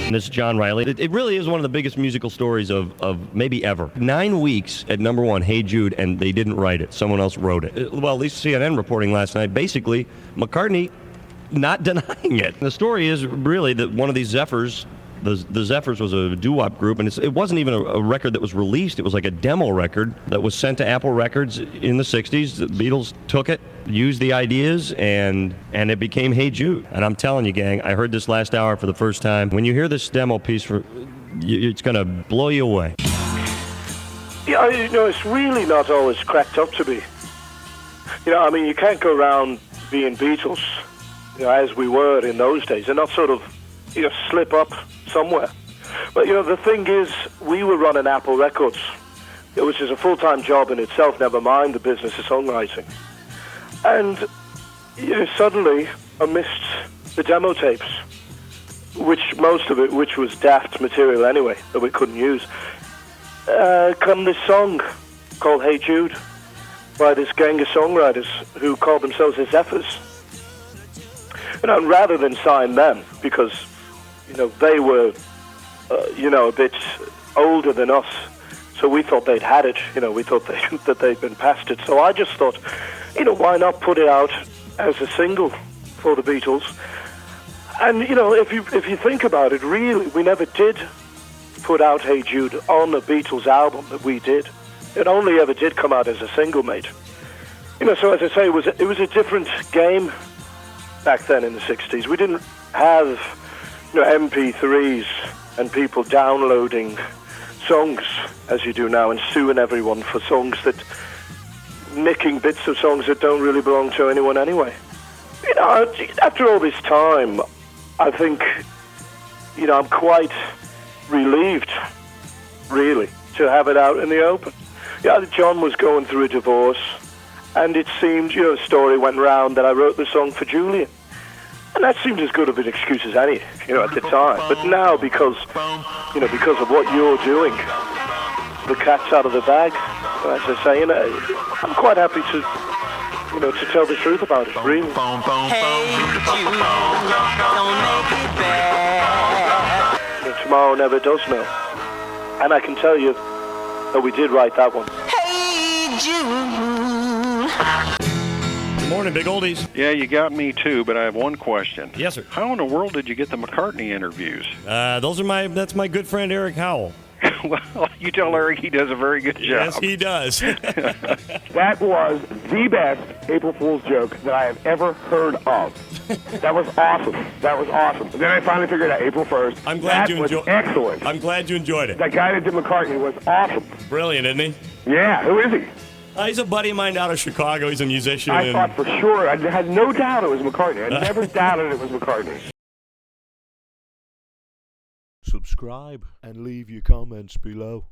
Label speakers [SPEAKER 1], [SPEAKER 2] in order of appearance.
[SPEAKER 1] And this is John Riley. It really is one of the biggest musical stories of maybe ever. 9 weeks at number one, Hey Jude, and they didn't write it. Someone else wrote it. Well, at least CNN reporting last night, basically, McCartney not denying it. The story is really that one of these Zephyrs, the Zephyrs was a doo-wop group, and it wasn't even a record that was released. It was like a demo record that was sent to Apple Records in the 60s. The Beatles took it, used the ideas, and it became Hey Jude. And I'm telling you, gang, I heard this last hour for the first time. When you hear this demo piece, it's going to blow you away.
[SPEAKER 2] Yeah, it's really not always cracked up to be. You can't go around being Beatles, as we were in those days, and not sort of, slip up somewhere. But, the thing is, we were running Apple Records, which is a full-time job in itself, never mind the business of songwriting. And suddenly, amidst the demo tapes, most of it was daft material anyway, that we couldn't use, come this song called Hey Jude by this gang of songwriters who called themselves the Zephyrs. And rather than sign them, because they were, a bit older than us, so we thought they'd had it. We thought that they'd been past it. So I just thought, why not put it out as a single for the Beatles? And if you think about it, really, we never did put out Hey Jude on the Beatles album that we did. It only ever did come out as a single, mate. So as I say, it was a different game back then in the 60s. We didn't have MP3s and people downloading songs as you do now and suing everyone for songs nicking bits of songs that don't really belong to anyone anyway. After all this time, I think, I'm quite relieved, really, to have it out in the open. John was going through a divorce, and it seemed, a story went round that I wrote the song for Julian. And that seemed as good of an excuse as any, at the time. But now, because of what you're doing, the cat's out of the bag, as I say, I'm quite happy to tell the truth about it, really.
[SPEAKER 3] Hey, Jude, don't make it bad.
[SPEAKER 2] Tomorrow never does know. And I can tell you that we did write that one.
[SPEAKER 3] Hey, Jude.
[SPEAKER 1] Good morning, big oldies.
[SPEAKER 4] Yeah, you got me too, but I have one question.
[SPEAKER 1] Yes, sir.
[SPEAKER 4] How in the world did you get the McCartney interviews?
[SPEAKER 1] That's my good friend Eric Howell.
[SPEAKER 4] Well, you tell Eric he does a very good job.
[SPEAKER 1] Yes, he does.
[SPEAKER 5] That was the best April Fool's joke that I have ever heard of. That was awesome. And then I finally figured out April 1st.
[SPEAKER 1] I'm glad you
[SPEAKER 5] enjoyed it. Excellent.
[SPEAKER 1] I'm glad you enjoyed it.
[SPEAKER 5] That guy that did McCartney was awesome.
[SPEAKER 1] Brilliant, isn't he?
[SPEAKER 5] Yeah, who is he?
[SPEAKER 1] He's a buddy of mine out of Chicago. He's a musician.
[SPEAKER 5] I thought for sure. I had no doubt it was McCartney. I never doubted it was McCartney.
[SPEAKER 6] Subscribe and leave your comments below.